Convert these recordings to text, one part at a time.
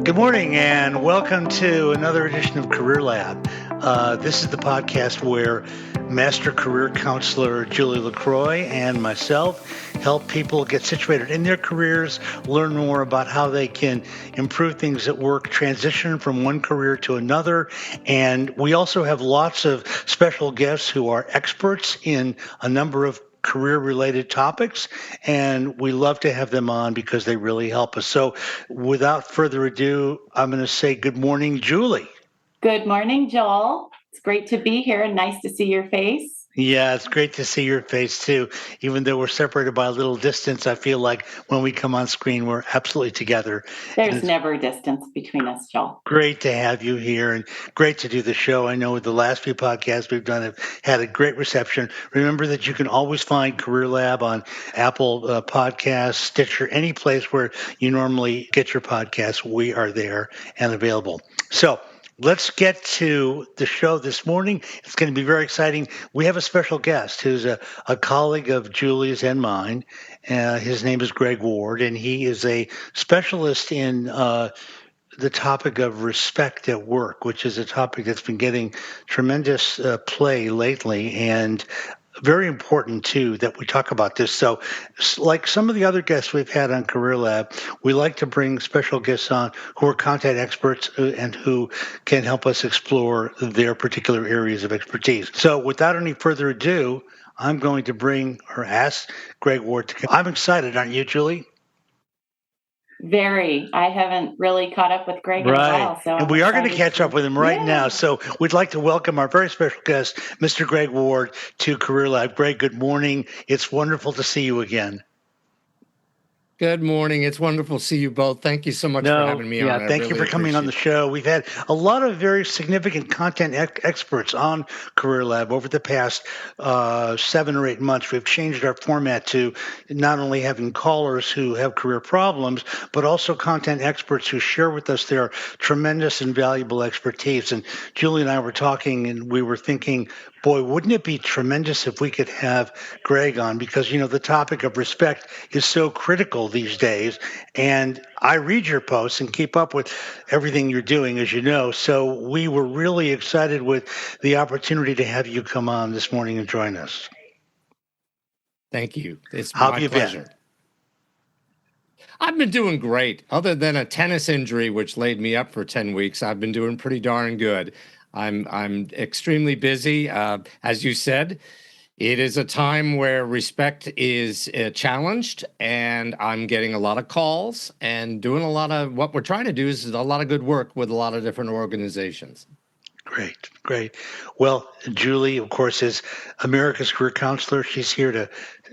Good morning, and welcome to another edition of Career Lab. This is the podcast where Master Career Counselor Julie LaCroix and myself help people get situated in their careers, learn more about how they can improve things at work, transition from one career to another. And we also have lots of special guests who are experts in a number of career-related topics, and we love to have them on because they really help us. So without further ado, I'm going to say good morning, Julie. Good morning, Joel. It's great to be here and nice to see your face. Yeah, it's great to see your face too. Even though we're separated by a little distance, I feel like when we come on screen, we're absolutely together. There's never a distance between us, Joel. Great to have you here and great to do the show. I know the last few podcasts we've done have had a great reception. Remember that you can always find Career Lab on Apple Podcasts, Stitcher, any place where you normally get your podcasts. We are there and available. So let's get to the show this morning. It's going to be very exciting. We have a special guest who's a colleague of Julie's and mine. His name is Gregg Ward, and he is a specialist in the topic of respect at work, which is a topic that's been getting tremendous play lately, and very important too that we talk about this. So like some of the other guests we've had on Career Lab, we like to bring special guests on who are content experts and who can help us explore their particular areas of expertise. So without any further ado, I'm going to ask Gregg Ward to come. I'm excited, aren't you, Julie? Very. I haven't really caught up with Gregg in a while. So and we are going to catch up with him right now. So we'd like to welcome our very special guest, Mr. Gregg Ward, to Career Lab. Gregg, good morning. It's wonderful to see you again. Good morning. It's wonderful to see you both. Thank you so much for having me on. Thank you for coming on the show. We've had a lot of very significant content experts on Career Lab over the past 7 or 8 months. We've changed our format to not only having callers who have career problems, but also content experts who share with us their tremendous and valuable expertise. And Julie and I were talking, and we were thinking, boy, wouldn't it be tremendous if we could have Gregg on? Because, you know, the topic of respect is so critical these days. And I read your posts and keep up with everything you're doing, as you know. So we were really excited with the opportunity to have you come on this morning and join us. Thank you. It's my pleasure. I've been doing great. Other than a tennis injury, which laid me up for 10 weeks, I've been doing pretty darn good. I'm extremely busy. As you said, it is a time where respect is challenged, and I'm getting a lot of calls and doing a lot of what we're trying to do is a lot of good work with a lot of different organizations. Great. Well, Julie, of course, is America's Career Counselor. She's here to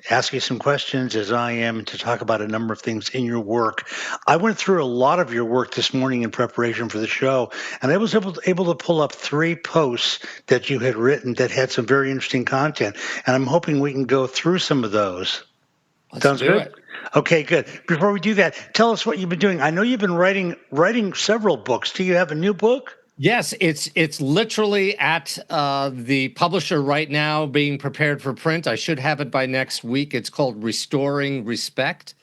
ask you some questions, as I am, and to talk about a number of things in your work. I went through a lot of your work this morning in preparation for the show, and I was able to pull up 3 posts that you had written that had some very interesting content, and I'm hoping we can go through some of those. Sounds good. Okay, good. Before we do that, tell us what you've been doing. I know you've been writing several books. Do you have a new book? Yes, it's literally at the publisher right now being prepared for print. I should have it by next week. It's called Restoring Respect,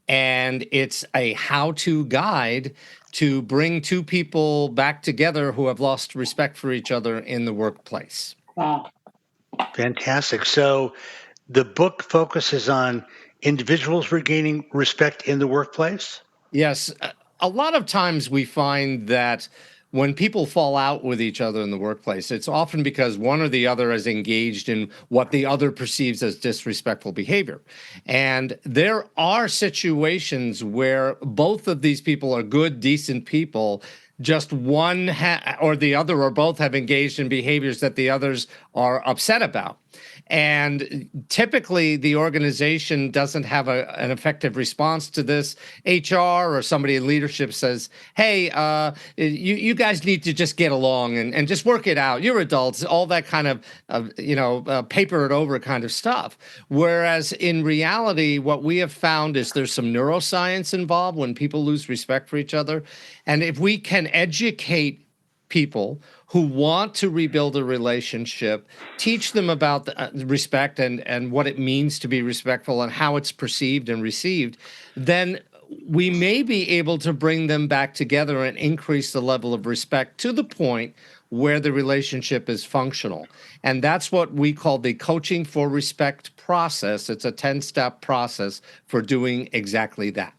and it's a how-to guide to bring 2 people back together who have lost respect for each other in the workplace. Wow. Fantastic. So the book focuses on individuals regaining respect in the workplace? Yes. A lot of times we find that when people fall out with each other in the workplace, it's often because one or the other is engaged in what the other perceives as disrespectful behavior. And there are situations where both of these people are good, decent people, just one or the other or both have engaged in behaviors that the others are upset about. And typically, the organization doesn't have an effective response to this. HR or somebody in leadership says, hey, you guys need to just get along and just work it out. You're adults, all that kind of, paper it over kind of stuff. Whereas in reality, what we have found is there's some neuroscience involved when people lose respect for each other. And if we can educate people who want to rebuild a relationship, teach them about respect and what it means to be respectful and how it's perceived and received, then we may be able to bring them back together and increase the level of respect to the point where the relationship is functional. And that's what we call the coaching for respect process. It's a 10-step process for doing exactly that.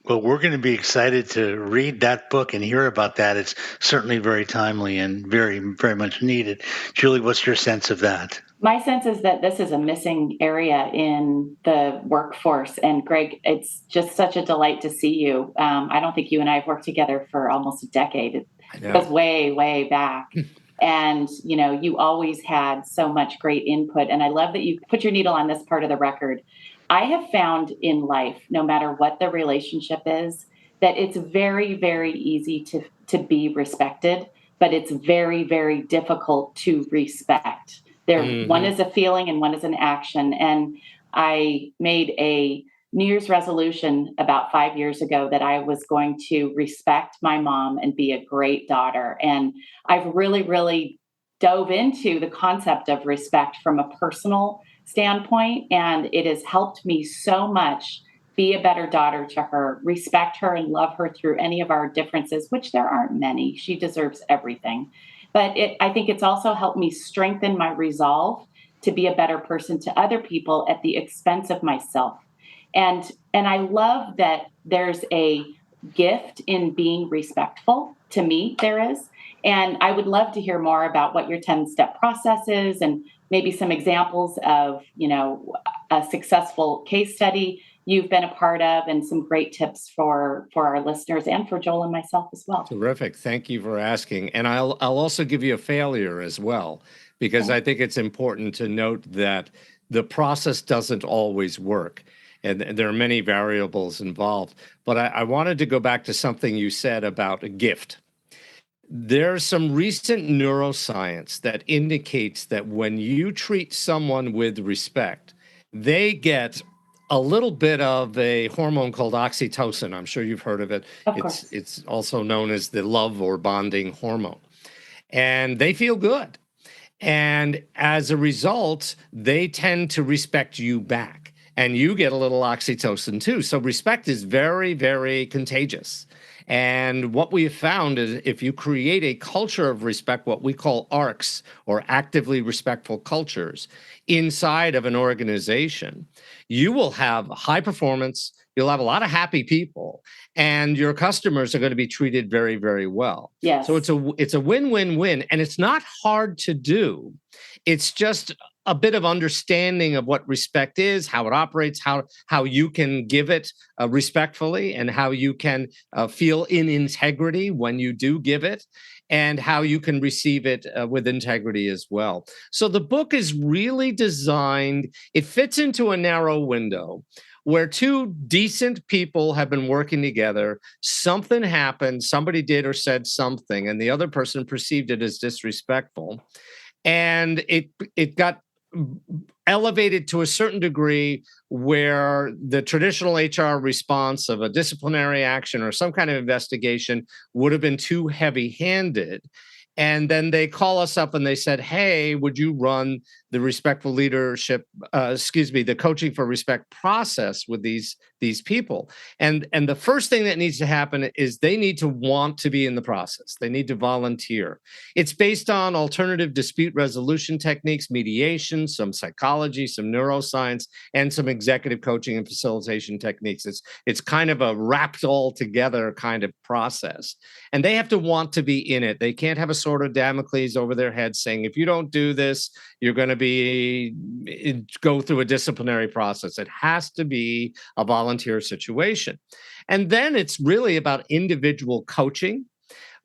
Well, we're going to be excited to read that book and hear about that. It's certainly very timely and very, very much needed. Julie, what's your sense of that? My sense is that this is a missing area in the workforce. And Gregg, it's just such a delight to see you. I don't think you and I have worked together for almost a decade. It goes way, way back. And, you always had so much great input. And I love that you put your needle on this part of the record. I have found in life, no matter what the relationship is, that it's very, very easy to be respected, but it's very, very difficult to respect. One is a feeling and one is an action. And I made a New Year's resolution about 5 years ago that I was going to respect my mom and be a great daughter. And I've really, really dove into the concept of respect from a personal standpoint, and it has helped me so much be a better daughter to her, respect her and love her through any of our differences, which there aren't many. She deserves everything. But I think it's also helped me strengthen my resolve to be a better person to other people at the expense of myself. And I love that there's a gift in being respectful. To me, there is. And I would love to hear more about what your 10-step process is and maybe some examples of, a successful case study you've been a part of and some great tips for our listeners and for Joel and myself as well. Terrific. Thank you for asking. And I'll also give you a failure as well, because I think it's important to note that the process doesn't always work. And there are many variables involved. But I wanted to go back to something you said about a gift. There's some recent neuroscience that indicates that when you treat someone with respect, they get a little bit of a hormone called oxytocin. I'm sure you've heard of it. It's also known as the love or bonding hormone. And they feel good. And as a result, they tend to respect you back. And you get a little oxytocin too. So respect is very, very contagious. And what we have found is if you create a culture of respect, what we call ARCs, or actively respectful cultures, inside of an organization, you will have high performance, you'll have a lot of happy people, and your customers are going to be treated very, very well. Yes. So it's a win-win-win, and it's not hard to do. It's just a bit of understanding of what respect is, how it operates, how you can give it respectfully, and how you can feel in integrity when you do give it, and how you can receive it with integrity as well. So the book is really designed, it fits into a narrow window where two decent people have been working together. Something happened, somebody did or said something, and the other person perceived it as disrespectful. And it got elevated to a certain degree where the traditional HR response of a disciplinary action or some kind of investigation would have been too heavy-handed. And then they call us up and they said, hey, would you run the respectful leadership, the coaching for respect process with these people? And the first thing that needs to happen is they need to want to be in the process. They need to volunteer. It's based on alternative dispute resolution techniques, mediation, some psychology, some neuroscience, and some executive coaching and facilitation techniques. It's kind of a wrapped all together kind of process. And they have to want to be in it. They can't have a sword of Damocles over their head saying, if you don't do this, you're going to go through a disciplinary process. It has to be a volunteer situation. And then it's really about individual coaching.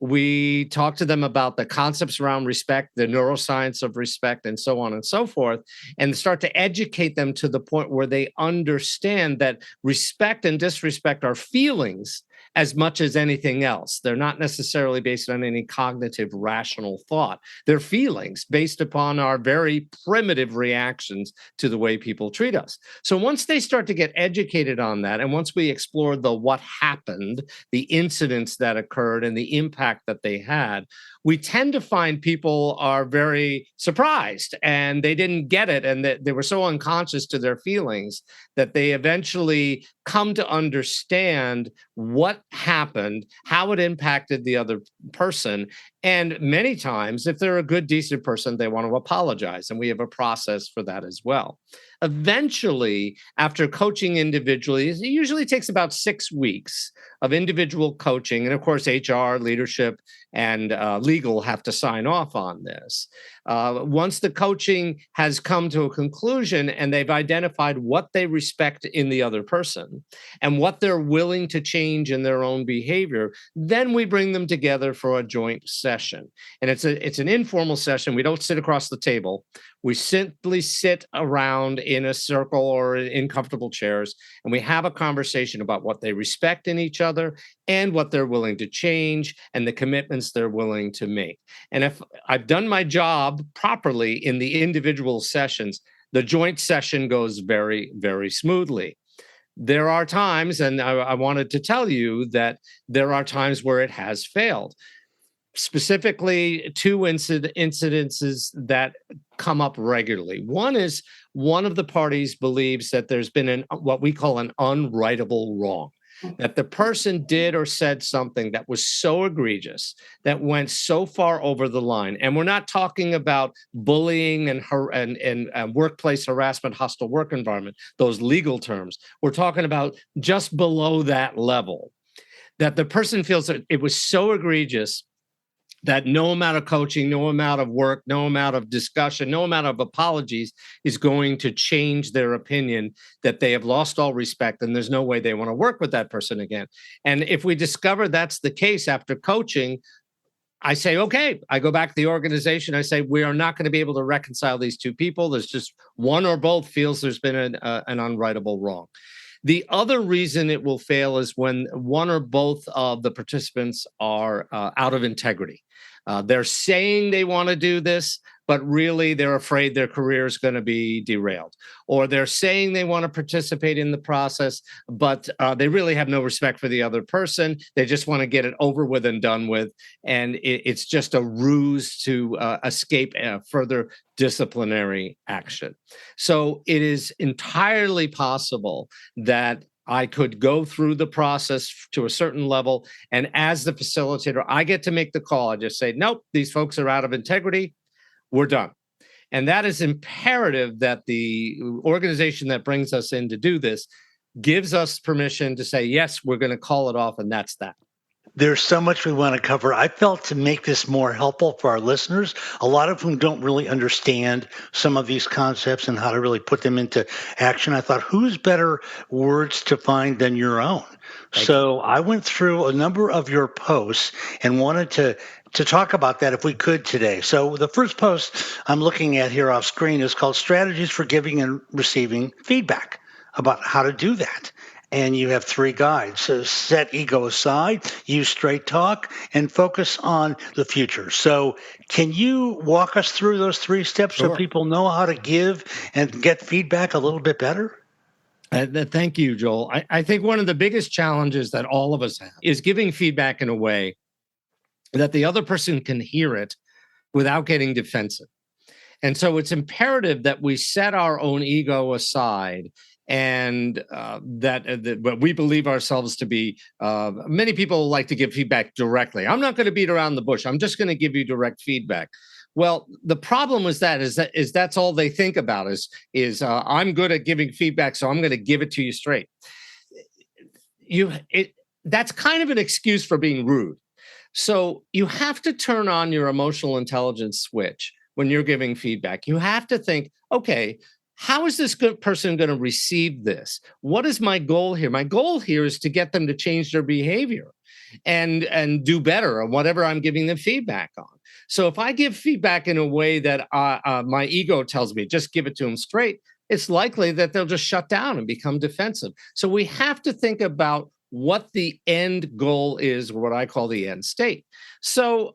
We talk to them about the concepts around respect, the neuroscience of respect, and so on and so forth, and start to educate them to the point where they understand that respect and disrespect are feelings as much as anything else. They're not necessarily based on any cognitive, rational thought. They're feelings based upon our very primitive reactions to the way people treat us. So once they start to get educated on that, and once we explore the what happened, the incidents that occurred, and the impact that they had, we tend to find people are very surprised and they didn't get it, and that they were so unconscious to their feelings that they eventually come to understand what happened, how it impacted the other person. And many times, if they're a good, decent person, they want to apologize. And we have a process for that as well. Eventually, after coaching individually, it usually takes about 6 weeks of individual coaching. And of course, HR, leadership, and legal have to sign off on this. Once the coaching has come to a conclusion and they've identified what they respect in the other person and what they're willing to change in their own behavior, then we bring them together for a joint session. And it's an informal session. We don't sit across the table. We simply sit around in a circle or in comfortable chairs, and we have a conversation about what they respect in each other and what they're willing to change and the commitments they're willing to make. And if I've done my job properly in the individual sessions, the joint session goes very, very smoothly. There are times, and I wanted to tell you that there are times where it has failed. Specifically, two incidences that come up regularly. One is one of the parties believes that there's been what we call an unrightable wrong, that the person did or said something that was so egregious, that went so far over the line. And we're not talking about bullying and workplace harassment, hostile work environment, those legal terms. We're talking about just below that level, that the person feels that it was so egregious that no amount of coaching, no amount of work, no amount of discussion, no amount of apologies is going to change their opinion, that they have lost all respect and there's no way they want to work with that person again. And if we discover that's the case after coaching, I say, okay, I go back to the organization. I say, we are not going to be able to reconcile these two people. There's just one or both feels there's been an unrightable wrong. The other reason it will fail is when one or both of the participants are out of integrity. They're saying they want to do this, but really they're afraid their career is going to be derailed. Or they're saying they want to participate in the process, but they really have no respect for the other person. They just want to get it over with and done with. And it's just a ruse to escape further disciplinary action. So it is entirely possible that I could go through the process to a certain level, and as the facilitator, I get to make the call. I just say, nope, these folks are out of integrity. We're done. And that is imperative that the organization that brings us in to do this gives us permission to say, yes, we're going to call it off, and that's that. There's so much we want to cover. I felt to make this more helpful for our listeners, a lot of whom don't really understand some of these concepts and how to really put them into action. I thought, who's better words to find than your own? So I went through a number of your posts and wanted to talk about that if we could today. So the first post I'm looking at here off screen is called Strategies for Giving and Receiving Feedback, about how to do that. And you have 3 guides. So set ego aside, use straight talk, and focus on the future. So can you walk us through those 3 steps so people know how to give and get feedback a little bit better? Thank you, Joel. I think one of the biggest challenges that all of us have is giving feedback in a way that the other person can hear it without getting defensive. And so it's imperative that we set our own ego aside, and that what we believe ourselves to be. Many people like to give feedback directly. I'm not going to beat around the bush. I'm just going to give you direct feedback. Well, the problem with that is that's all they think about is I'm good at giving feedback, so I'm going to give it to you straight. That's kind of an excuse for being rude. So you have to turn on your emotional intelligence switch when you're giving feedback. You have to think, okay, how is this good person going to receive this? What is my goal here? My goal here is to get them to change their behavior and do better on whatever I'm giving them feedback on. So if I give feedback in a way that my ego tells me, just give it to them straight, it's likely that they'll just shut down and become defensive. So we have to think about what the end goal is, or what I call the end state. So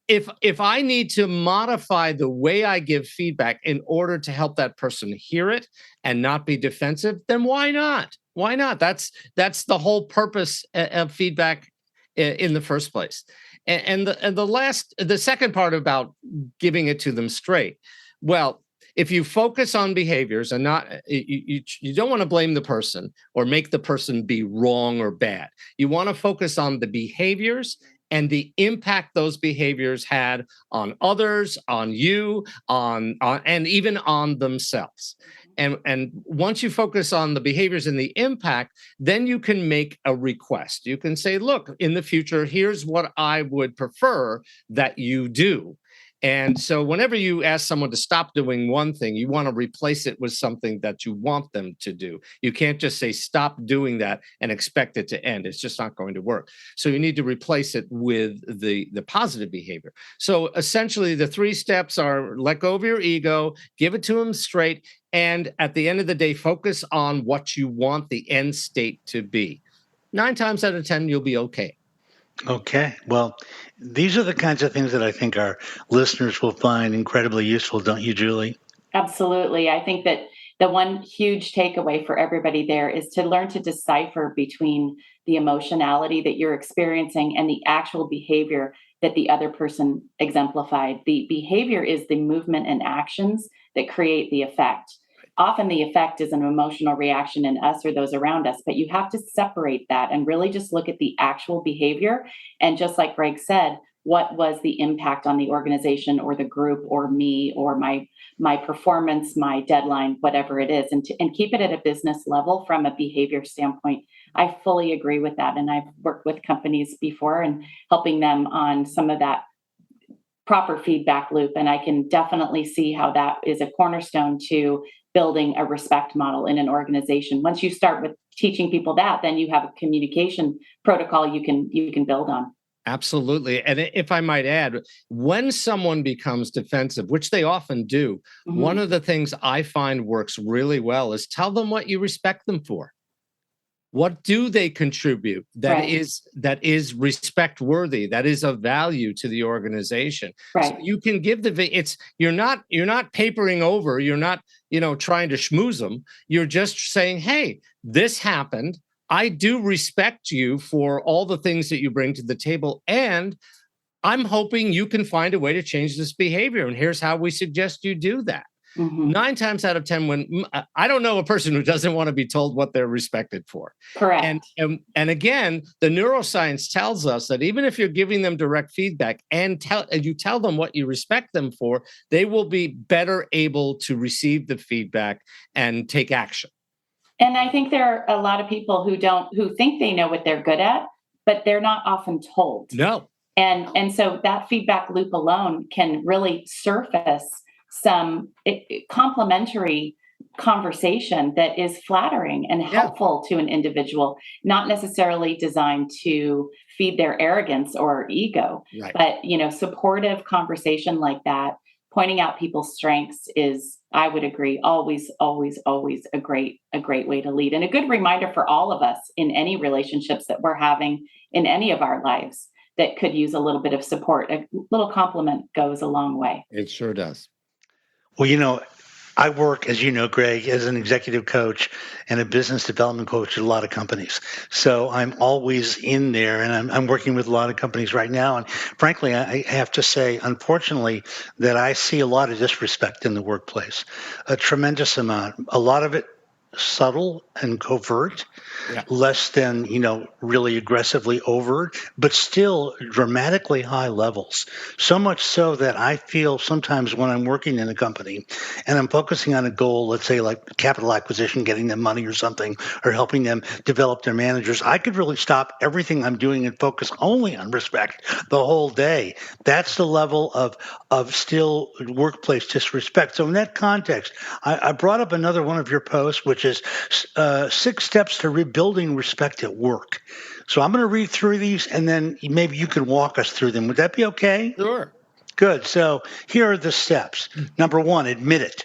if I need to modify the way I give feedback in order to help that person hear it and not be defensive, then why not? Why not? That's the whole purpose of feedback in the first place. And the second part about giving it to them straight. Well, if you focus on behaviors and not, you don't want to blame the person or make the person be wrong or bad. You want to focus on the behaviors and the impact those behaviors had on others, on you, on and even on themselves. And once you focus on the behaviors and the impact, then you can make a request. You can say, look, in the future, here's what I would prefer that you do. And so whenever you ask someone to stop doing one thing, you want to replace it with something that you want them to do. You can't just say, stop doing that and expect it to end. It's just not going to work. So you need to replace it with the positive behavior. So essentially the 3 steps are let go of your ego, give it to them straight, and at the end of the day, focus on what you want the end state to be. 9 times out of 10, you'll be okay. Okay. Well, these are the kinds of things that I think our listeners will find incredibly useful, don't you, Julie? Absolutely. I think that the one huge takeaway for everybody there is to learn to decipher between the emotionality that you're experiencing and the actual behavior that the other person exemplified. The behavior is the movement and actions that create the effect. Often the effect is an emotional reaction in us or those around us, but you have to separate that and really just look at the actual behavior. And just like Gregg said, what was the impact on the organization or the group or me or my performance, my deadline, whatever it is, and keep it at a business level from a behavior standpoint. I fully agree with that. And I've worked with companies before and helping them on some of that proper feedback loop. And I can definitely see how that is a cornerstone to building a respect model in an organization. Once you start with teaching people that, then you have a communication protocol you can build on. Absolutely. And if I might add, when someone becomes defensive, which they often do, one of the things I find works really well is tell them what you respect them for. What do they contribute that is respect worthy, that is of value to the organization? Right. So you can give you're not papering over, you're not, trying to schmooze them. You're just saying, hey, this happened. I do respect you for all the things that you bring to the table. And I'm hoping you can find a way to change this behavior. And here's how we suggest you do that. 9 times out of 10, when I don't know a person who doesn't want to be told what they're respected for. Correct. And again, the neuroscience tells us that even if you're giving them direct feedback and you tell them what you respect them for, they will be better able to receive the feedback and take action. And I think there are a lot of people who think they know what they're good at, but they're not often told. No. And so that feedback loop alone can really surface some complementary conversation that is flattering and helpful to an individual, not necessarily designed to feed their arrogance or ego, but supportive conversation like that, pointing out people's strengths is, I would agree, always, always, always a great way to lead, and a good reminder for all of us in any relationships that we're having in any of our lives that could use a little bit of support. A little compliment goes a long way. It sure does. Well, I work, as you know, Gregg, as an executive coach and a business development coach at a lot of companies. So I'm always in there, and I'm working with a lot of companies right now. And frankly, I have to say, unfortunately, that I see a lot of disrespect in the workplace, a tremendous amount, a lot of it subtle and covert, less than, really aggressively overt, but still dramatically high levels. So much so that I feel sometimes when I'm working in a company and I'm focusing on a goal, let's say like capital acquisition, getting them money or something, or helping them develop their managers, I could really stop everything I'm doing and focus only on respect the whole day. That's the level of still workplace disrespect. So in that context, I brought up another one of your posts, which is 6 steps to rebuilding respect at work. So I'm going to read through these, and then maybe you can walk us through them. Would that be okay? Sure. Good. So here are the steps. Number 1, admit it.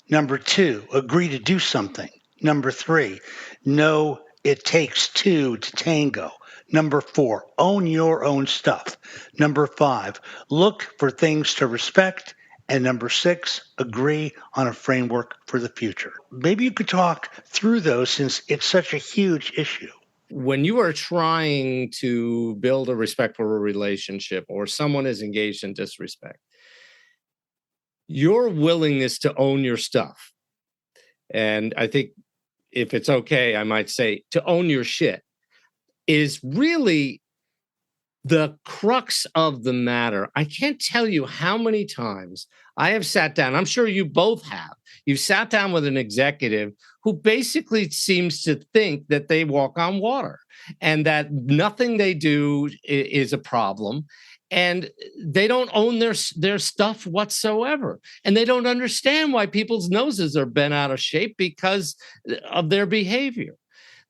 Number 2, agree to do something. Number 3, know it takes 2 to tango. Number 4, own your own stuff. Number 5, look for things to respect. And number 6, agree on a framework for the future. Maybe you could talk through those since it's such a huge issue. when you are trying to build a respectful relationship or someone is engaged in disrespect, your willingness to own your stuff, and I think if it's okay, I might say to own your shit, is really the crux of the matter. I can't tell you how many times I have sat down, I'm sure you both have. You've sat down with an executive who basically seems to think that they walk on water and that nothing they do is a problem. And they don't own their stuff whatsoever. And they don't understand why people's noses are bent out of shape because of their behavior.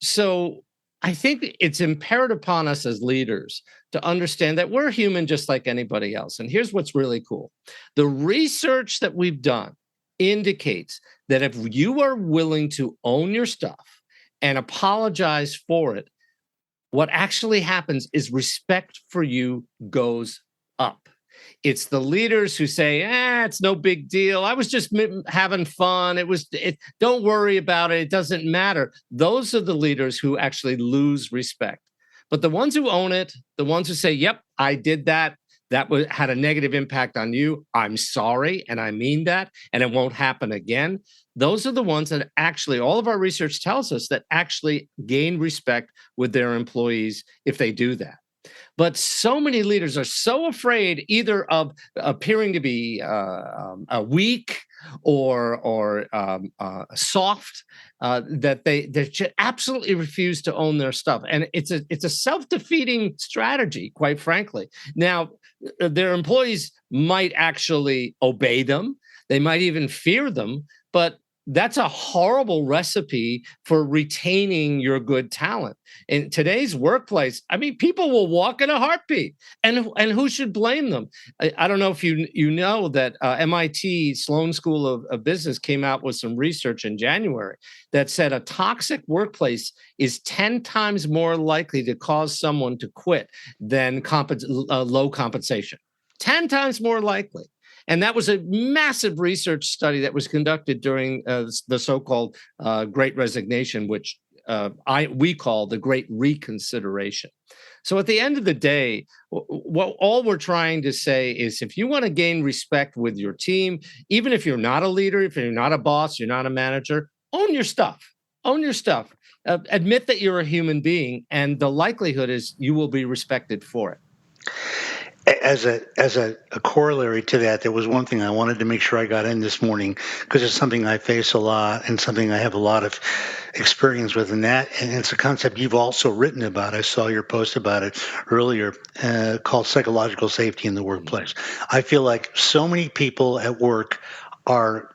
So I think it's imperative upon us as leaders to understand that we're human just like anybody else. And here's what's really cool. The research that we've done indicates that if you are willing to own your stuff and apologize for it, what actually happens is respect for you goes up. It's the leaders who say, it's no big deal. I was just having fun. Don't worry about it. It doesn't matter. Those are the leaders who actually lose respect. But the ones who own it, the ones who say, yep, I did that. That had a negative impact on you. I'm sorry, and I mean that, and it won't happen again. Those are the ones that actually, all of our research tells us that actually gain respect with their employees if they do that. But so many leaders are so afraid either of appearing to be weak or soft that they just absolutely refuse to own their stuff, and it's a self-defeating strategy, quite frankly. Now, their employees might actually obey them; they might even fear them, but that's a horrible recipe for retaining your good talent. In today's workplace, I mean, people will walk in a heartbeat, and who should blame them? I don't know if you know that MIT Sloan School of Business came out with some research in January that said a toxic workplace is 10 times more likely to cause someone to quit than low compensation. 10 times more likely. And that was a massive research study that was conducted during the so-called Great Resignation, which we call the Great Reconsideration. So at the end of the day, all we're trying to say is if you want to gain respect with your team, even if you're not a leader, if you're not a boss, you're not a manager, own your stuff. Own your stuff. Admit that you're a human being, and the likelihood is you will be respected for it. As a corollary to that, there was one thing I wanted to make sure I got in this morning because it's something I face a lot and something I have a lot of experience with, and it's a concept you've also written about. I saw your post about it earlier, called psychological safety in the workplace. I feel like so many people at work are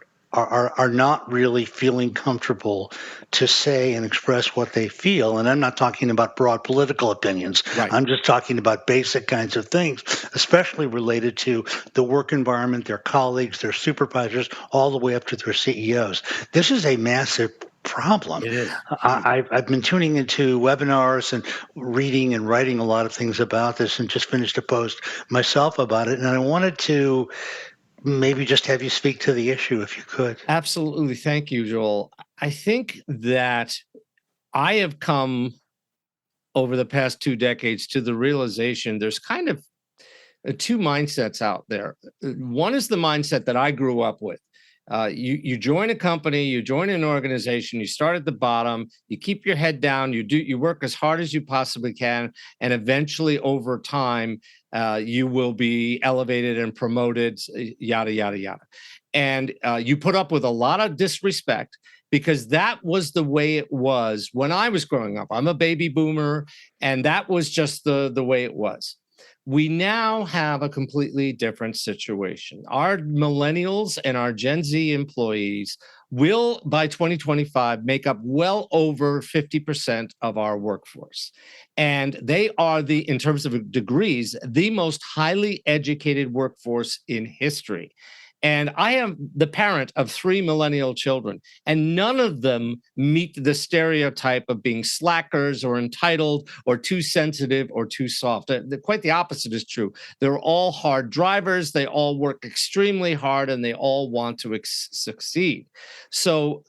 not really feeling comfortable to say and express what they feel. And I'm not talking about broad political opinions. Right. I'm just talking about basic kinds of things, especially related to the work environment, their colleagues, their supervisors, all the way up to their CEOs. This is a massive problem. It is. I've been tuning into webinars and reading and writing a lot of things about this, and just finished a post myself about it. And I wanted to maybe just have you speak to the issue if you could. Absolutely. Thank you, Joel. I think that I have come over the past 2 decades to the realization there's kind of two mindsets out there. One is the mindset that I grew up with. You join a company, you join an organization, you start at the bottom, you keep your head down, you work as hard as you possibly can, and eventually over time, you will be elevated and promoted, yada, yada, yada. And you put up with a lot of disrespect because that was the way it was when I was growing up. I'm a baby boomer, and that was just the way it was. We now have a completely different situation. Our millennials and our Gen Z employees will, by 2025, make up well over 50% of our workforce. And they are in terms of degrees, the most highly educated workforce in history. And I am the parent of 3 millennial children, and none of them meet the stereotype of being slackers or entitled or too sensitive or too soft. Quite the opposite is true. They're all hard drivers. They all work extremely hard, and they all want to succeed. So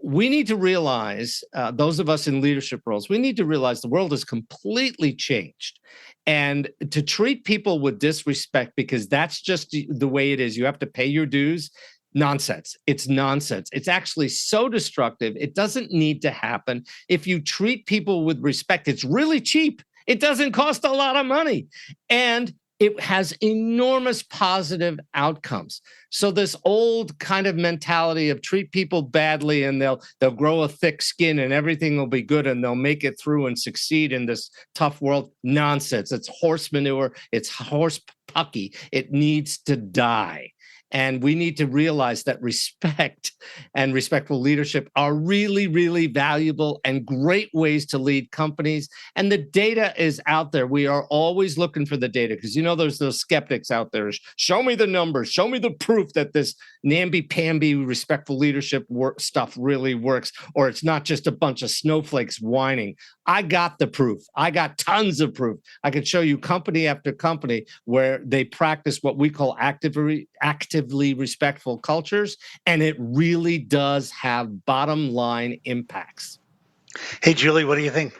we need to realize, those of us in leadership roles, we need to realize the world has completely changed. And to treat people with disrespect because that's just the way it is, you have to pay your dues. Nonsense. It's nonsense. It's actually so destructive. It doesn't need to happen. If you treat people with respect, it's really cheap. It doesn't cost a lot of money. And it has enormous positive outcomes. So this old kind of mentality of treat people badly and they'll grow a thick skin and everything will be good and they'll make it through and succeed in this tough world, nonsense. It's horse manure. It's horse pucky. It needs to die. And we need to realize that respect and respectful leadership are really, really valuable and great ways to lead companies. And the data is out there. We are always looking for the data because, there's those skeptics out there. Show me the numbers. Show me the proof that this namby-pamby respectful leadership stuff really works, or it's not just a bunch of snowflakes whining. I got the proof. I got tons of proof. I could show you company after company where they practice what we call actively respectful cultures, and it really does have bottom line impacts. Hey, Julie, what do you think?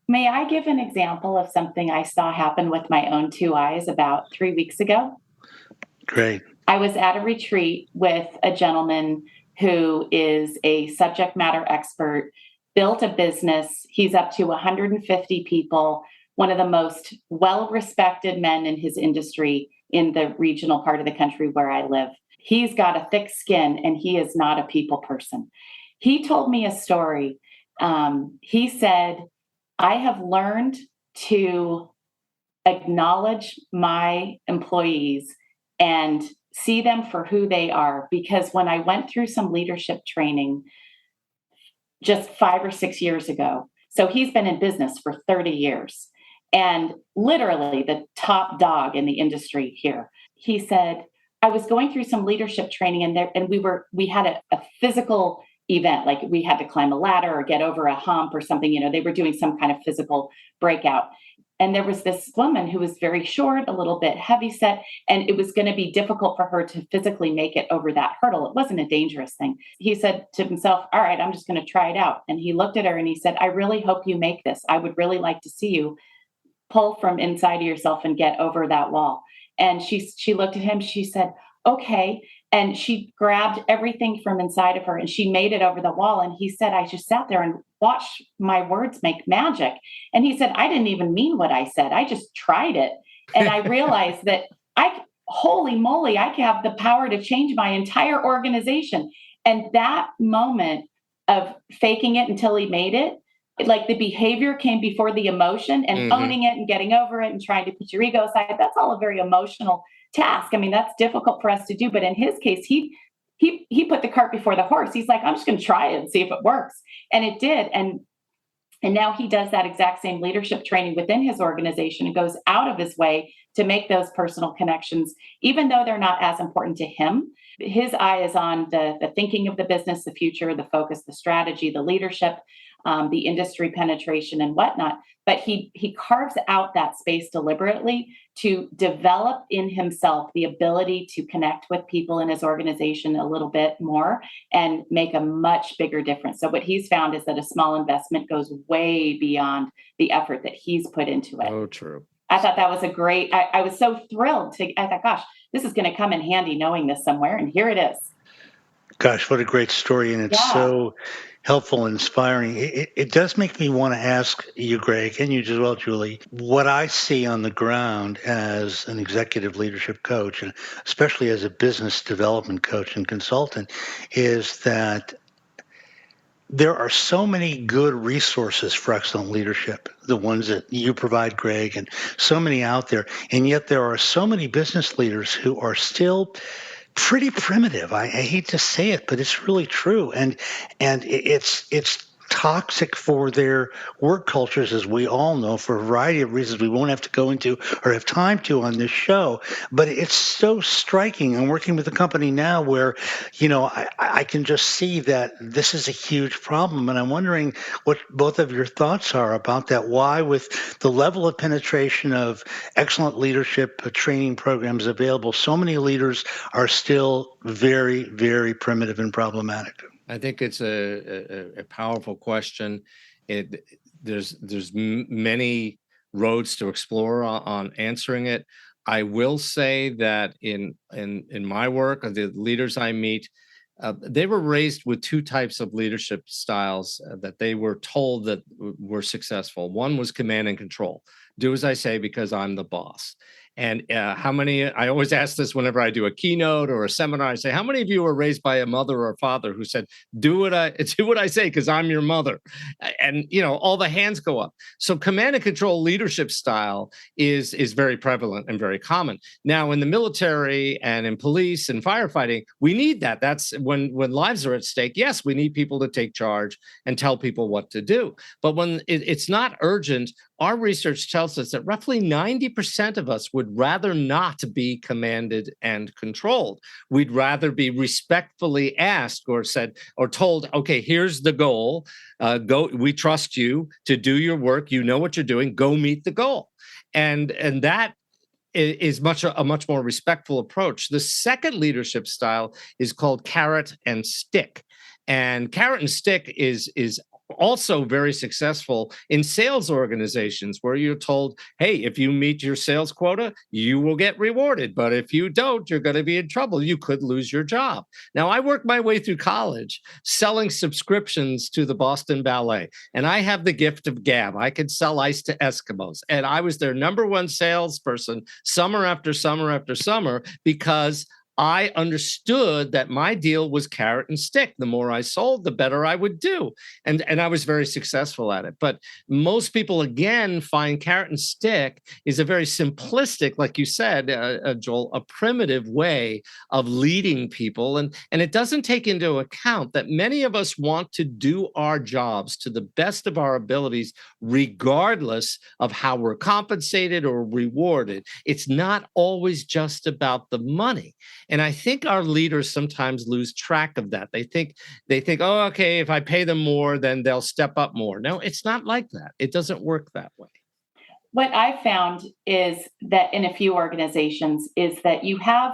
May I give an example of something I saw happen with my own two eyes about 3 weeks ago? Great. I was at a retreat with a gentleman who is a subject matter expert, built a business. He's up to 150 people, one of the most well-respected men in his industry in the regional part of the country where I live. He's got a thick skin and he is not a people person. He told me a story. He said, I have learned to acknowledge my employees and see them for who they are. Because when I went through some leadership training just 5 or 6 years ago, so he's been in business for 30 years and literally the top dog in the industry here. He said, I was going through some leadership training and we had a physical event, like we had to climb a ladder or get over a hump or something, they were doing some kind of physical breakout. And there was this woman who was very short, a little bit heavyset, and it was going to be difficult for her to physically make it over that hurdle. It wasn't a dangerous thing. He said to himself, all right, I'm just going to try it out. And he looked at her and he said, I really hope you make this. I would really like to see you pull from inside of yourself and get over that wall. And she looked at him, she said, okay. And she grabbed everything from inside of her and she made it over the wall. And he said, I just sat there and watched my words make magic. And he said, I didn't even mean what I said. I just tried it. And I realized that holy moly, I have the power to change my entire organization. And that moment of faking it until he made it, like the behavior came before the emotion, and owning it and getting over it and trying to put your ego aside, that's all a very emotional task. I mean, that's difficult for us to do. But in his case, he put the cart before the horse. He's like, I'm just going to try it and see if it works. And it did. And now he does that exact same leadership training within his organization and goes out of his way to make those personal connections, even though they're not as important to him. His eye is on the thinking of the business, the future, the focus, the strategy, the leadership, the industry penetration and whatnot. But he carves out that space deliberately to develop in himself the ability to connect with people in his organization a little bit more and make a much bigger difference. So what he's found is that a small investment goes way beyond the effort that he's put into it. Oh, true. I thought that was a great, I was so thrilled I thought, gosh, this is going to come in handy knowing this somewhere. And here it is. Gosh, what a great story. And it's so helpful and inspiring. It does make me want to ask you, Gregg, and you as well, Julie, what I see on the ground as an executive leadership coach, and especially as a business development coach and consultant, is that there are so many good resources for excellent leadership, the ones that you provide, Gregg, and so many out there. And yet there are so many business leaders who are still pretty primitive. I hate to say it, but it's really true. And it's toxic for their work cultures, as we all know, for a variety of reasons we won't have to go into or have time to on this show. But it's so striking. I'm working with a company now where, I can just see that this is a huge problem. And I'm wondering what both of your thoughts are about that. Why, with the level of penetration of excellent leadership training programs available, so many leaders are still very, very primitive and problematic. I think it's a powerful question. There's many roads to explore on answering it. I will say that in my work, the leaders I meet, they were raised with two types of leadership styles that they were told that were successful. One was command and control. Do as I say because I'm the boss. And how many, I always ask this whenever I do a keynote or a seminar, I say, how many of you were raised by a mother or father who said, do what I say because I'm your mother? And, all the hands go up. So command and control leadership style is very prevalent and very common. Now, in the military and in police and firefighting, we need that. That's when lives are at stake. Yes, we need people to take charge and tell people what to do. But when it's not urgent, our research tells us that roughly 90% of us would rather not be commanded and controlled. We'd rather be respectfully asked or said or told, okay, here's the goal. Go. We trust you to do your work. You know what you're doing. Go meet the goal. And that is a much more respectful approach. The second leadership style is called carrot and stick. And carrot and stick is also very successful in sales organizations where you're told, hey, if you meet your sales quota, you will get rewarded. But if you don't, you're going to be in trouble. You could lose your job. Now, I worked my way through college selling subscriptions to the Boston Ballet, and I have the gift of gab. I could sell ice to Eskimos, and I was their number one salesperson summer after summer after summer because I understood that my deal was carrot and stick. The more I sold, the better I would do. And I was very successful at it. But most people, again, find carrot and stick is a very simplistic, like you said, Joel, a primitive way of leading people. And it doesn't take into account that many of us want to do our jobs to the best of our abilities, regardless of how we're compensated or rewarded. It's not always just about the money. And I think our leaders sometimes lose track of that. They think, oh, okay, if I pay them more, then they'll step up more. No, it's not like that. It doesn't work that way. What I found is that in a few organizations is that you have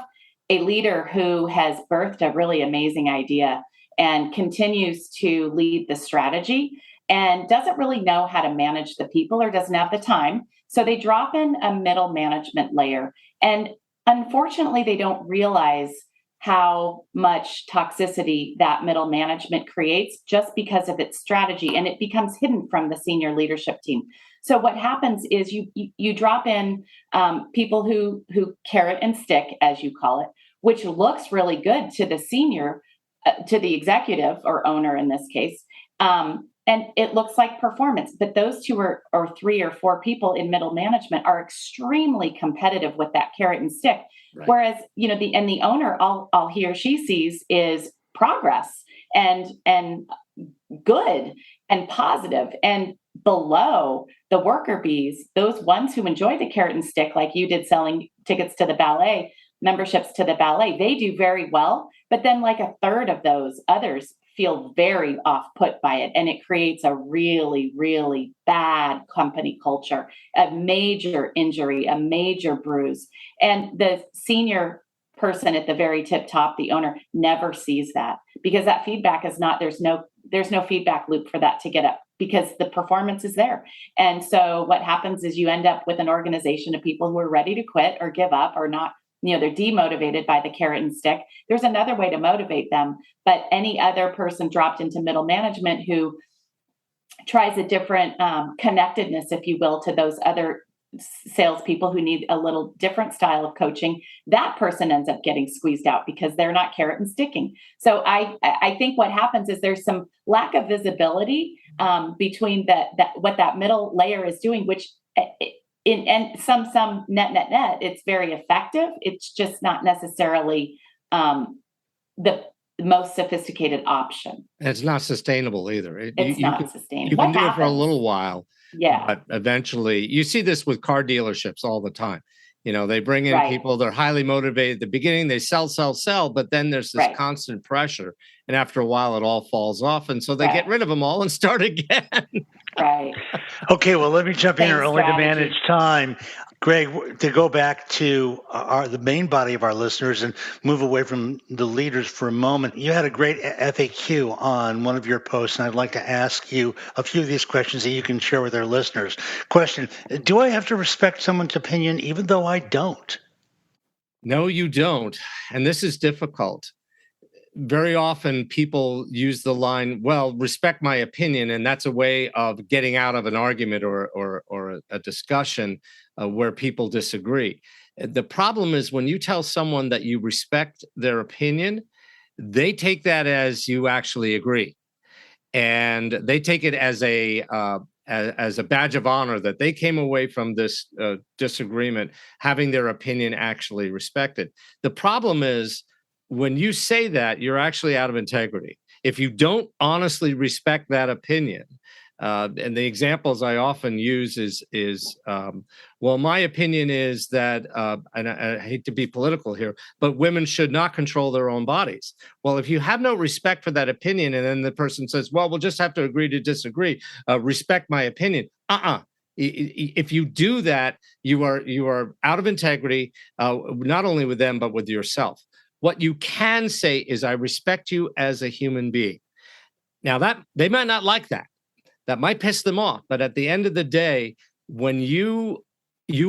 a leader who has birthed a really amazing idea and continues to lead the strategy and doesn't really know how to manage the people or doesn't have the time. So they drop in a middle management layer. And unfortunately, they don't realize how much toxicity that middle management creates just because of its strategy, and it becomes hidden from the senior leadership team. So what happens is you drop in people who carrot and stick, as you call it, which looks really good to the senior, to the executive or owner in this case. And it looks like performance, but those two or three or four people in middle management are extremely competitive with that carrot and stick. Right. Whereas, the owner, all he or she sees is progress and good and positive. And below, the worker bees, those ones who enjoy the carrot and stick, like you did selling tickets to the ballet, memberships to the ballet, they do very well. But then like a third of those others feel very off put by it. And it creates a really, really bad company culture, a major injury, a major bruise. And the senior person at the very tip top, the owner, never sees that because that feedback is not, there's no feedback loop for that to get up because the performance is there. And so what happens is you end up with an organization of people who are ready to quit or give up or not, they're demotivated by the carrot and stick. There's another way to motivate them, but any other person dropped into middle management who tries a different connectedness, if you will, to those other salespeople who need a little different style of coaching, that person ends up getting squeezed out because they're not carrot and sticking. So I think what happens is there's some lack of visibility between what that middle layer is doing, which in some net, it's very effective. It's just not necessarily the most sophisticated option. And it's not sustainable either. It's not sustainable. You can do it for a little while. Yeah. But eventually, you see this with car dealerships all the time. They bring in people, they're highly motivated at the beginning, they sell, but then there's this constant pressure. And after a while, it all falls off. And so they get rid of them all and start again. Right. Okay, well, let me jump in early to manage time. Greg, to go back to the main body of our listeners and move away from the leaders for a moment, you had a great FAQ on one of your posts, and I'd like to ask you a few of these questions that you can share with our listeners. Question: do I have to respect someone's opinion even though I don't? No, you don't. And this is difficult. Very often people use the line, well, respect my opinion, and that's a way of getting out of an argument or a discussion where people disagree. The problem is when you tell someone that you respect their opinion, they take that as you actually agree. And they take it as a badge of honor that they came away from this disagreement having their opinion actually respected. The problem is when you say that, you're actually out of integrity. If you don't honestly respect that opinion, and the examples I often use is well, my opinion is that, and I hate to be political here, but women should not control their own bodies. Well, if you have no respect for that opinion, and then the person says, well, we'll just have to agree to disagree, respect my opinion. If you do that, you are out of integrity, not only with them, but with yourself. What you can say is, I respect you as a human being. Now, that they might not like that. That might piss them off. But at the end of the day, when you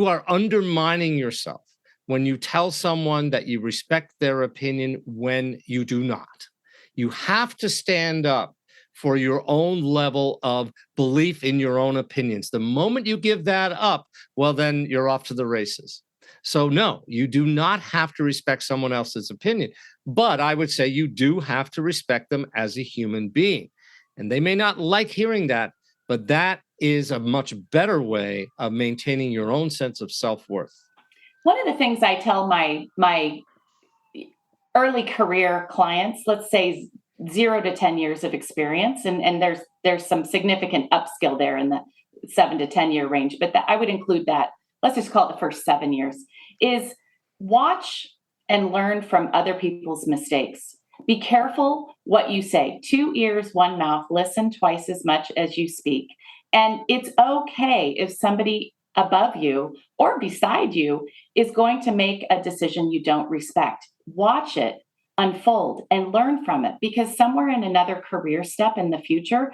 are undermining yourself, when you tell someone that you respect their opinion when you do not, you have to stand up for your own level of belief in your own opinions. The moment you give that up, well, then you're off to the races. So no, you do not have to respect someone else's opinion, but I would say you do have to respect them as a human being. And they may not like hearing that, but that is a much better way of maintaining your own sense of self-worth. One of the things I tell my early career clients, let's say 0 to 10 years of experience, and there's some significant upskill there in the 7 to 10 year range, but I would include that. Let's just call it the first 7 years, is watch and learn from other people's mistakes. Be careful what you say. 2 ears, 1 mouth, listen twice as much as you speak. And it's okay if somebody above you or beside you is going to make a decision you don't respect. Watch it unfold and learn from it, because somewhere in another career step in the future,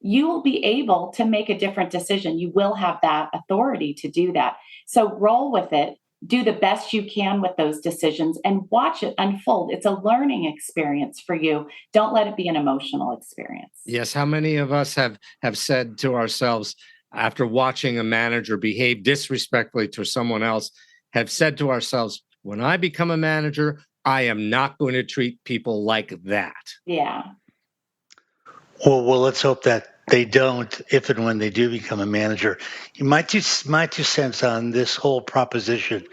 you will be able to make a different decision. You will have that authority to do that. So roll with it, do the best you can with those decisions, and watch it unfold. It's a learning experience for you. Don't let it be an emotional experience. Yes. How many of us have said to ourselves, after watching a manager behave disrespectfully to someone else, have said to ourselves, when I become a manager, I am not going to treat people like that. Yeah. Well, let's hope that they don't, if and when they do become a manager. My two cents on this whole proposition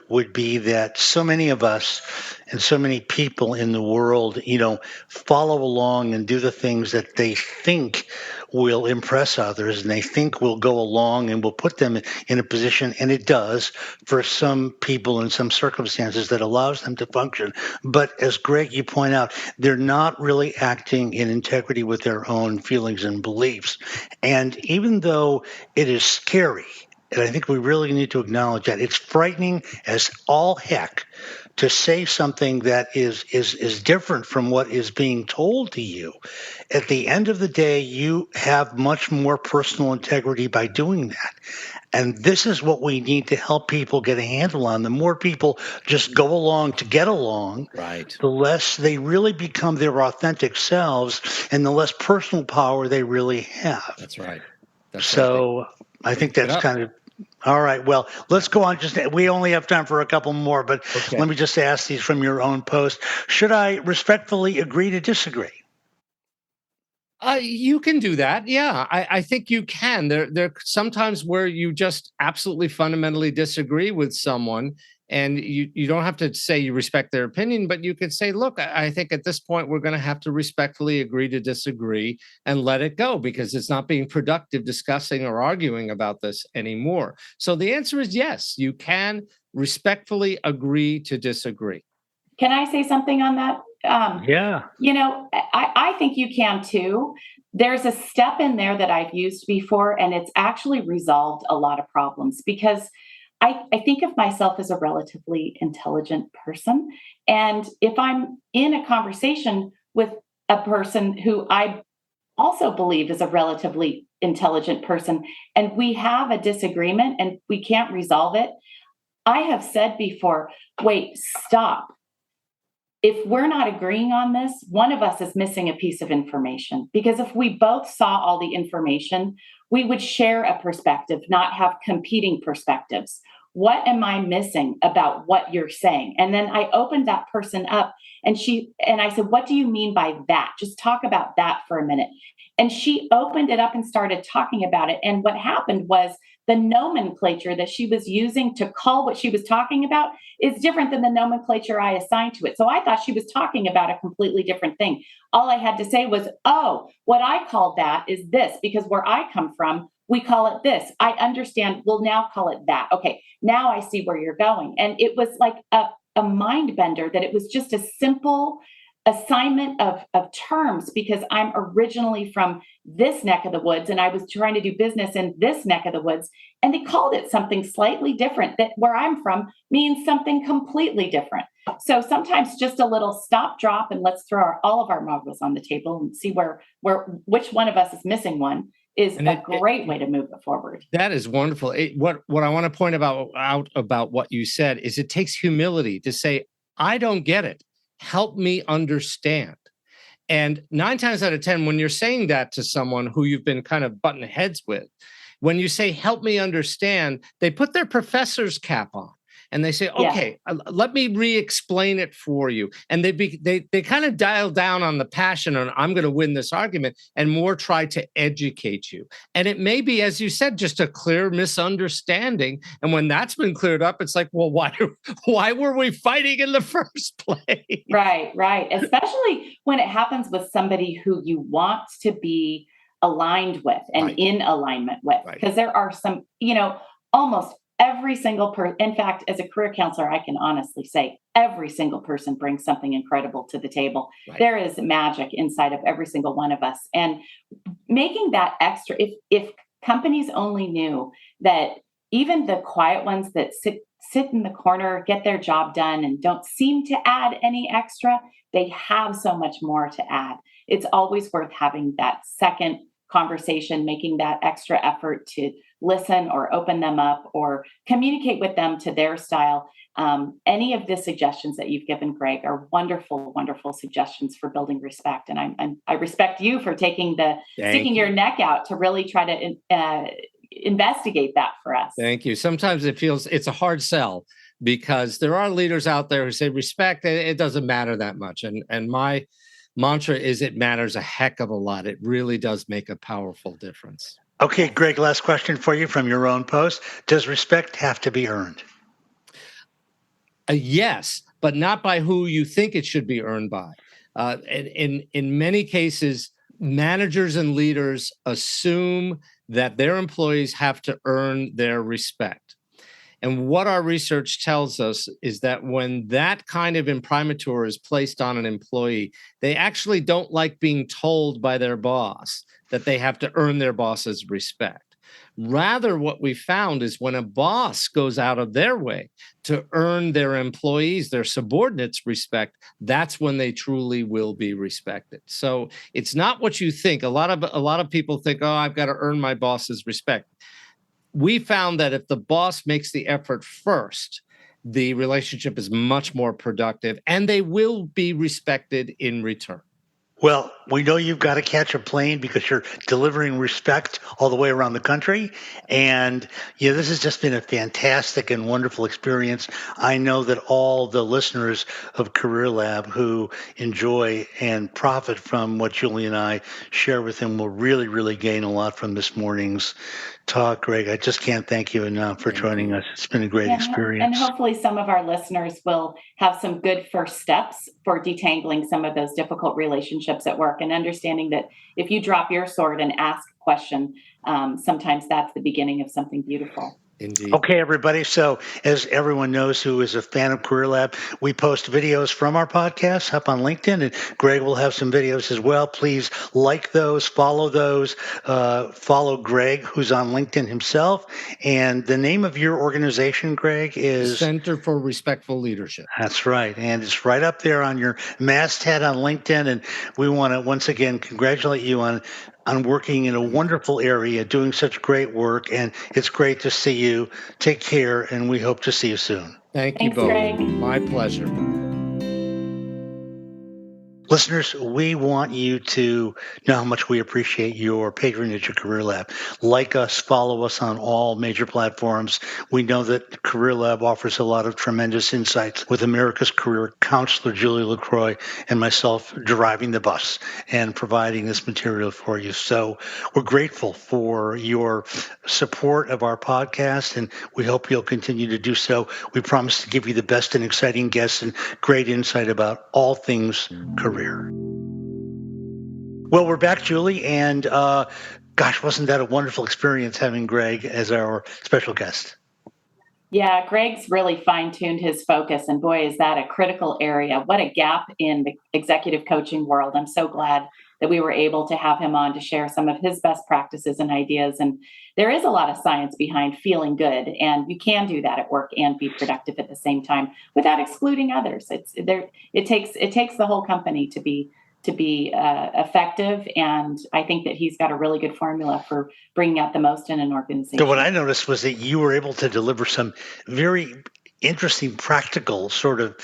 would be that so many of us and so many people in the world, follow along and do the things that they think will impress others, and they think will go along and will put them in a position, and it does for some people in some circumstances that allows them to function. But as Greg, you point out, they're not really acting in integrity with their own feelings and beliefs. And even though it is scary, and I think we really need to acknowledge that it's frightening as all heck to say something that is different from what is being told to you. At the end of the day, you have much more personal integrity by doing that. And this is what we need to help people get a handle on. The more people just go along to get along, right, the less they really become their authentic selves, and the less personal power they really have. That's right. So I think that's kind of all right. Well, let's go on. We only have time for a couple more, but Let me just ask these from your own post. Should I respectfully agree to disagree? You can do that. Yeah, I think you can. There are sometimes where you just absolutely fundamentally disagree with someone, and you don't have to say you respect their opinion, but you could say, look, I think at this point we're going to have to respectfully agree to disagree and let it go, because it's not being productive discussing or arguing about this anymore. So the answer is yes, you can respectfully agree to disagree. Can I say something on that? Yeah. I think you can too. There's a step in there that I've used before, and it's actually resolved a lot of problems, because I think of myself as a relatively intelligent person. And if I'm in a conversation with a person who I also believe is a relatively intelligent person, and we have a disagreement and we can't resolve it, I have said before, wait, stop. If we're not agreeing on this, one of us is missing a piece of information. Because if we both saw all the information, we would share a perspective, not have competing perspectives. What am I missing about what you're saying? And then I opened that person up and I said, what do you mean by that? Just talk about that for a minute. And she opened it up and started talking about it. And what happened was the nomenclature that she was using to call what she was talking about is different than the nomenclature I assigned to it. So I thought she was talking about a completely different thing. All I had to say was, oh, what I called that is this, because where I come from, we call it this. I understand. We'll now call it that. Okay, now I see where you're going. And it was like a mind bender that it was just a simple assignment of terms, because I'm originally from this neck of the woods and I was trying to do business in this neck of the woods, and they called it something slightly different that where I'm from means something completely different. So sometimes just a little stop, drop, and let's throw all of our marbles on the table and see which one of us is missing one is a great way to move it forward. That is wonderful. What I want to point out about what you said is it takes humility to say, I don't get it. Help me understand. And 9 times out of 10, when you're saying that to someone who you've been kind of butting heads with, when you say, help me understand, they put their professor's cap on and they say, okay, let me re-explain it for you. And they kind of dial down on the passion on, I'm going to win this argument, and more try to educate you. And it may be, as you said, just a clear misunderstanding. And when that's been cleared up, it's like, well, why were we fighting in the first place? Right. Especially when it happens with somebody who you want to be aligned with and in alignment with, because there are some, almost every single person. In fact, as a career counselor, I can honestly say every single person brings something incredible to the table. There is magic inside of every single one of us. And making that extra, if companies only knew that even the quiet ones that sit in the corner, get their job done, and don't seem to add any extra, they have so much more to add. It's always worth having that second conversation, making that extra effort to listen or open them up or communicate with them to their style. Any of the suggestions that you've given, Gregg, are wonderful, wonderful suggestions for building respect. And I respect you for sticking your neck out to really try to investigate that for us. Thank you. Sometimes it's a hard sell, because there are leaders out there who say respect, it doesn't matter that much. And my mantra is it matters a heck of a lot. It really does make a powerful difference. Okay, Gregg, last question for you from your own post. Does respect have to be earned? Yes, but not by who you think it should be earned by. In many cases, managers and leaders assume that their employees have to earn their respect. And what our research tells us is that when that kind of imprimatur is placed on an employee, they actually don't like being told by their boss that they have to earn their boss's respect. Rather, what we found is when a boss goes out of their way to earn their employees, their subordinates' respect, that's when they truly will be respected. So it's not what you think. A lot of people think, oh, I've got to earn my boss's respect. We found that if the boss makes the effort first, the relationship is much more productive and they will be respected in return. Well, we know you've got to catch a plane because you're delivering respect all the way around the country. And this has just been a fantastic and wonderful experience. I know that all the listeners of Career Lab who enjoy and profit from what Julie and I share with them will really, really gain a lot from this morning's talk. Gregg, I just can't thank you enough for joining us. It's been a great experience. And hopefully some of our listeners will have some good first steps for detangling some of those difficult relationships at work, and understanding that if you drop your sword and ask a question, sometimes that's the beginning of something beautiful. Indeed. Okay, everybody. So, as everyone knows who is a fan of Career Lab, we post videos from our podcast up on LinkedIn, and Gregg will have some videos as well. Please like those, follow those, follow Gregg, who's on LinkedIn himself. And the name of your organization, Gregg, is Center for Respectful Leadership. That's right. And it's right up there on your masthead on LinkedIn. And we want to once again congratulate you on working in a wonderful area, doing such great work. And it's great to see you. Take care, and we hope to see you soon. Thanks, you both. Gregg. My pleasure. Listeners, we want you to know how much we appreciate your patronage of Career Lab. Like us, follow us on all major platforms. We know that Career Lab offers a lot of tremendous insights with America's career counselor, Julie LaCroix, and myself driving the bus and providing this material for you. So we're grateful for your support of our podcast, and we hope you'll continue to do so. We promise to give you the best and exciting guests and great insight about all things career. Well, we're back, Julie, and gosh, wasn't that a wonderful experience having Gregg as our special guest? Yeah, Gregg's really fine-tuned his focus, and boy, is that a critical area. What a gap in the executive coaching world. I'm so glad that we were able to have him on to share some of his best practices and ideas. And there is a lot of science behind feeling good, and you can do that at work and be productive at the same time without excluding others. It takes the whole company to be effective, and I think that he's got a really good formula for bringing out the most in an organization. So what I noticed was that you were able to deliver some very interesting practical sort of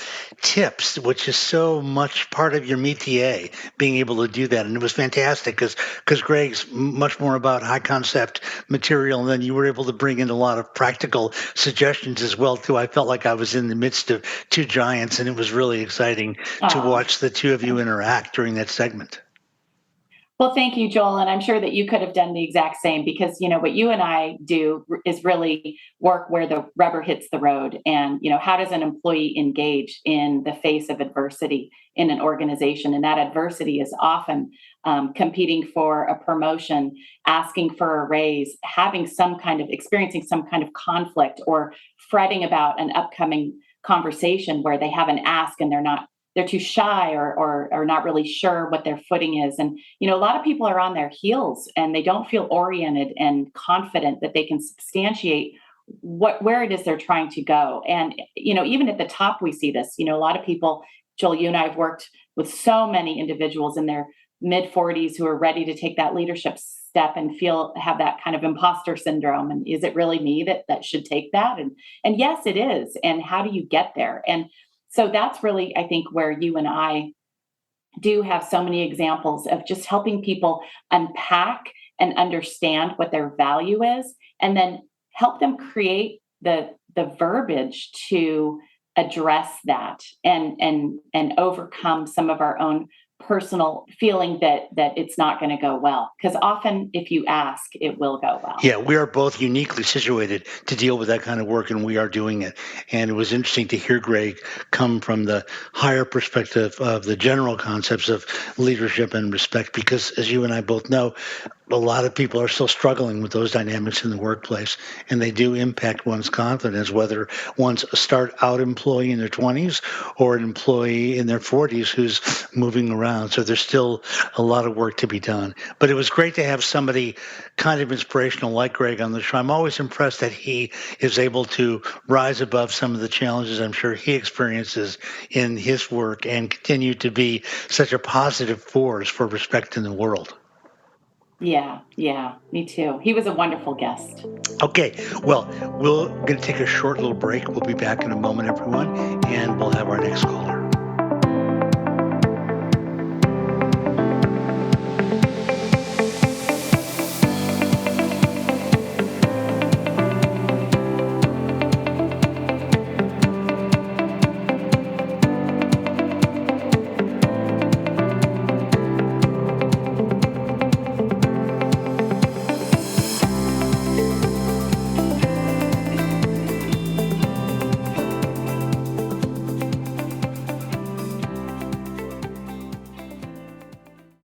tips, which is so much part of your métier, being able to do that. And it was fantastic because Gregg's much more about high concept material, and then you were able to bring in a lot of practical suggestions as well too. I felt like I was in the midst of two giants, and it was really exciting to watch the two of you interact during that segment. Well, thank you, Joel. And I'm sure that you could have done the exact same, because, what you and I do is really work where the rubber hits the road. And, how does an employee engage in the face of adversity in an organization? And that adversity is often competing for a promotion, asking for a raise, experiencing some kind of conflict, or fretting about an upcoming conversation where they have an ask and they're too shy or not really sure what their footing is. And, a lot of people are on their heels and they don't feel oriented and confident that they can substantiate where it is they're trying to go. And, even at the top, we see this, a lot of people, Joel, you and I have worked with so many individuals in their mid 40s who are ready to take that leadership step and have that kind of imposter syndrome. And is it really me that should take that? And yes, it is. And how do you get there? And so that's really, I think, where you and I do have so many examples of just helping people unpack and understand what their value is, and then help them create the verbiage to address that and overcome some of our own personal feeling that it's not going to go well. Because often if you ask, it will go well. Yeah, we are both uniquely situated to deal with that kind of work, and we are doing it. And it was interesting to hear Gregg come from the higher perspective of the general concepts of leadership and respect, because as you and I both know, a lot of people are still struggling with those dynamics in the workplace, and they do impact one's confidence, whether one's a start-out employee in their 20s or an employee in their 40s who's moving around. So there's still a lot of work to be done. But it was great to have somebody kind of inspirational like Gregg on the show. I'm always impressed that he is able to rise above some of the challenges I'm sure he experiences in his work and continue to be such a positive force for respect in the world. Yeah, me too. He was a wonderful guest. Okay, well, we're going to take a short little break. We'll be back in a moment, everyone, and we'll have our next caller.